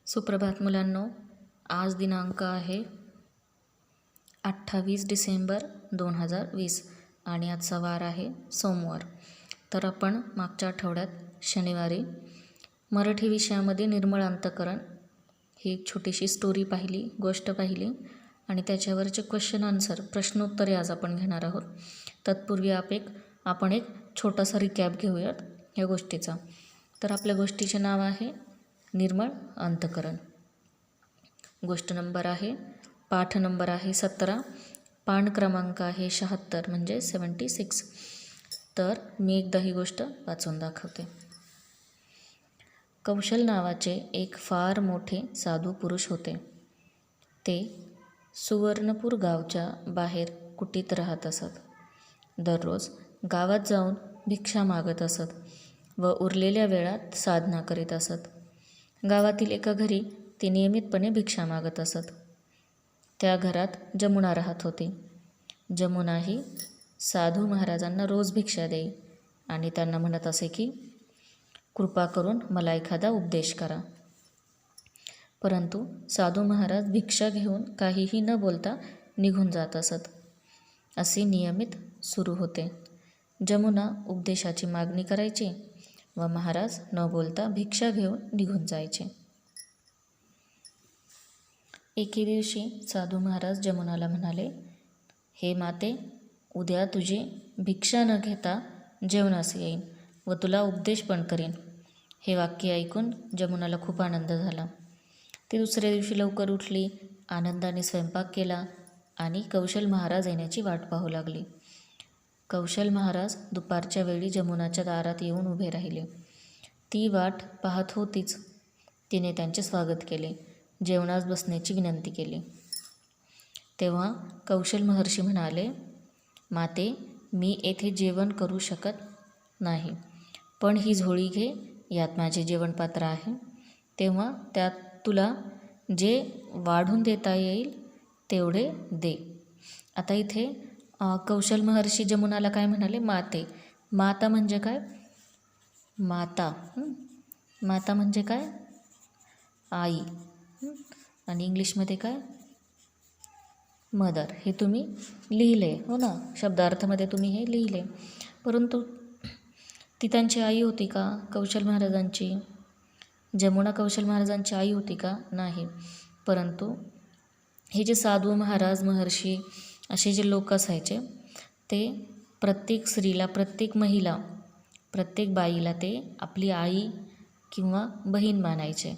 सुप्रभात मुलांनो, आज दिनांक आहे 28 डिसेंबर 2020 आणि आजचा वार आहे सोमवार. तर आपण मागच्या आठवड्यात शनिवारी मराठी विषयामध्ये निर्मळ अंतःकरण ही एक छोटीशी स्टोरी पाहिली, गोष्ट पाहिली आणि त्याच्यावरचे क्वेश्चन आन्सर प्रश्नोत्तरे आज आपण घेणार आहोत. तत्पूर्वी आपण एक छोटासा रिकॅप घेऊयात या गोष्टीचा. तर आपल्या गोष्टीचे नाव आहे निर्मळ अंतःकरण. गोष्ट नंबर आहे, पाठ नंबर आहे 17, पान क्रमांक आहे 76 म्हणजे 76. तर मी एकदा ही गोष्ट वाचून दाखवते. कौशल नावाचे एक फार मोठे साधू पुरुष होते. ते सुवर्णपूर गावच्या बाहेर कुटीत राहत असत. दररोज गावात जाऊन भिक्षा मागत असत व उरलेल्या वेळात साधना करीत असत. गावातील एका घरी ती नियमितपणे भिक्षा मागत असत. त्या घरात जमुना राहत होती. जमुना ही साधू महाराजांना रोज भिक्षा देई आणि त्यांना म्हणत असे की कृपा करून मला एखादा उपदेश करा. परंतु साधू महाराज भिक्षा घेऊन काहीही न बोलता निघून जात असत. असे नियमित सुरू होते. जमुना उपदेशाची मागणी करायची व महाराज न बोलता भिक्षा घेऊन निघून जायचे. एके दिवशी साधू महाराज जमुनाला म्हणाले, हे माते, उद्या तुझी भिक्षा न घेता जेवणास येईन व तुला उपदेश पण करीन. हे वाक्य ऐकून जमुनाला खूप आनंद झाला. ती दुसऱ्या दिवशी लवकर उठली, आनंदाने स्वयंपाक केला आणि कौशल महाराज येण्याची वाट पाहू लागली. कौशल महाराज दुपारच्या वेळी जमुनाच्या दारात येऊन उभे राहिले. ती वाट पाहत होतीच. तिने त्यांचे स्वागत केले, जेवणास बसण्याची विनंती केली. तेव्हा कौशल महर्षी म्हणाले, माते, मी येथे जेवण करू शकत नाही, पण ही झोळी घे, यात माझे जेवणपात्र आहे. तेव्हा त्यात तुला जे वाढून देता येईल तेवढे दे. आता इथे कौशल महर्षी जमुनाला काय म्हणाले? माते. माता म्हणजे काय? माता माता म्हणजे काय? आई. आणि इंग्लिशमध्ये काय? मदर. हे तुम्ही लिहिले हो ना, शब्दार्थमध्ये तुम्ही हे लिहिले. परंतु ती त्यांची आई होती का? कौशल महाराजांची जमुना कौशल महाराजांची आई होती का? नाही. परंतु हे जे साधू महाराज महर्षी असे जे लोक असायचे, ते प्रत्येक स्त्रीला, प्रत्येक महिला, प्रत्येक बाईला ते आपली आई किंवा बहीण मानायचे.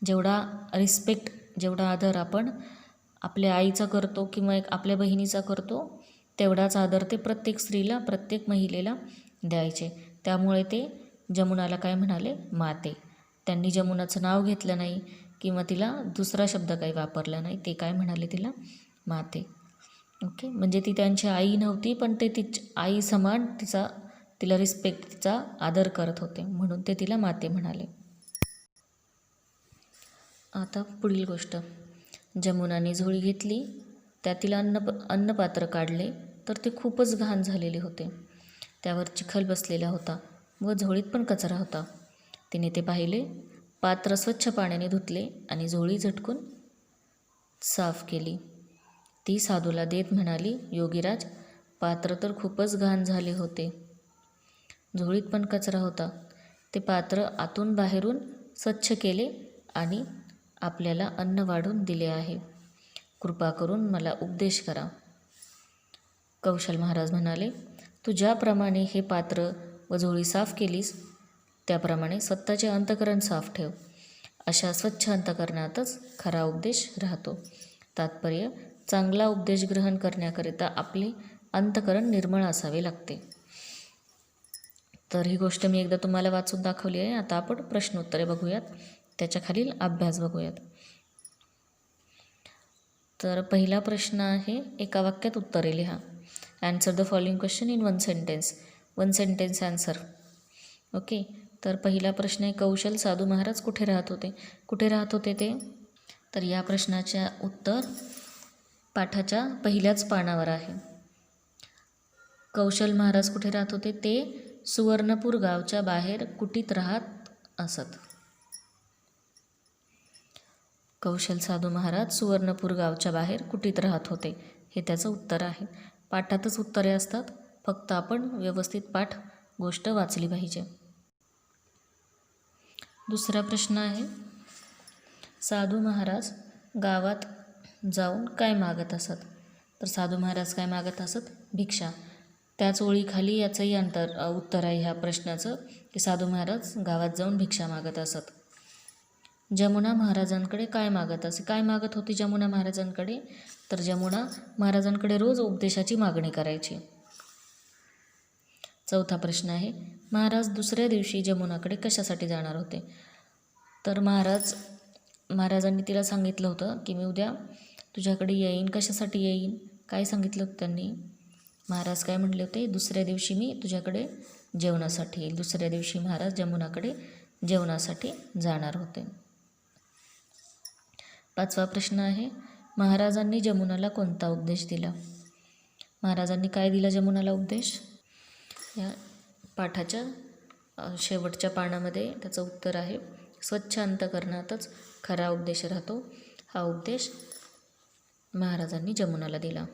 जेवढा रिस्पेक्ट, जेवढा आदर आपण आपल्या आईचा करतो किंवा आपल्या बहिणीचा करतो, तेवढाच आदर ते प्रत्येक स्त्रीला, प्रत्येक महिलेला द्यायचे. त्यामुळे ते जमुनाला काय म्हणाले? माते. त्यांनी जमुनाचं नाव घेतलं नाही किंवा तिला दुसरा शब्द काही वापरला नाही. ते काय म्हणाले तिला? माते. ओके. म्हणजे ती त्यांची आई नव्हती, पण ते आई समान तिला रिस्पेक्ट, तिचा आदर करत होते, म्हणून ते तिला माते म्हणाले. आता पुढील गोष्ट. जमुनाने झोळी घेतली, त्यातील अन्नपात्र काढले तर ते खूपच घाण झालेले होते. त्यावर चिखल बसलेला होता व झोळीत पण कचरा होता. तिने ते पाहिले, पात्र स्वच्छ पाण्याने धुतले आणि झोळी झटकून साफ केली. ती साधूला देत म्हणाली, योगीराज, पात्र तर खूपच घाण झाले होते. झोळीत पण कचरा होता. ते पात्र आतून बाहेरून स्वच्छ केले आणि आपल्याला अन्न वाढून दिले आहे. कृपा करून मला उपदेश करा. कौशल महाराज म्हणाले, तू ज्याप्रमाणे हे पात्र व झोळी साफ केलीस, त्याप्रमाणे स्वतःचे अंतःकरण साफ ठेव. अशा स्वच्छ अंतःकरणातच खरा उपदेश राहतो. तात्पर्य, चांगला उपदेश ग्रहण करण्याकरिता आपले अंतःकरण निर्मळ असावे लागते. तर ही गोष्ट मी एकदा तुम्हाला वाचून दाखवली आहे. आता आपण प्रश्नोत्तरे बघूयात, त्याच्या खालील अभ्यास बघूयात. तर पहिला प्रश्न आहे, एका वाक्यात उत्तरे लिहा. Answer the following question in one sentence answer. Okay. तर पहिला प्रश्न आहे, कौशल साधू महाराज कुठे राहत होते? कुठे राहत होते ते? तर या प्रश्नाच्या उत्तर पाठाच्या पहिल्याच पानावर आहे. कौशल महाराज कुठे राहत होते? ते सुवर्णपूर गावच्या बाहेर कुटीत राहत असत. कौशल साधू महाराज सुवर्णपूर गावच्या बाहेर कुटीत राहत होते. हे त्याचं उत्तर आहे. पाठातच उत्तरे असतात, फक्त आपण व्यवस्थित पाठ गोष्ट वाचली पाहिजे. दुसरा प्रश्न आहे, साधू महाराज गावात जाऊन काय मागत असत? तर साधू महाराज काय मागत असत? भिक्षा. त्याच ओळीखाली याचंही उत्तर आहे ह्या प्रश्नाचं, की साधू महाराज गावात जाऊन भिक्षा मागत असत. जमुना महाराजांकडे काय मागत असे? काय मागत होती जमुना महाराजांकडे? तर जमुना महाराजांकडे रोज उपदेशाची मागणी करायची. चौथा प्रश्न आहे, महाराज दुसऱ्या दिवशी जमुनाकडे कशासाठी जाणार होते? तर महाराजांनी तिला सांगितलं होतं की मी उद्या तुझ्याकडे येईन. कशासाठी येईन? काय सांगितलं होतं त्यांनी? महाराज काय म्हणले होते? दुसऱ्या दिवशी मी तुझ्याकडे जेवणासाठी येईल. दुसऱ्या दिवशी महाराज जमुनाकडे जेवणासाठी जाणार होते. पाचवा प्रश्न आहे, महाराजांनी जमुनाला कोणता उपदेश दिला? महाराजांनी काय दिला जमुनाला उपदेश? या पाठाच्या शेवटच्या पानामध्ये त्याचं उत्तर आहे, स्वच्छ अंतःकरणातच खरा उपदेश राहतो. हा उपदेश महाराजांनी जमुनाला दिला.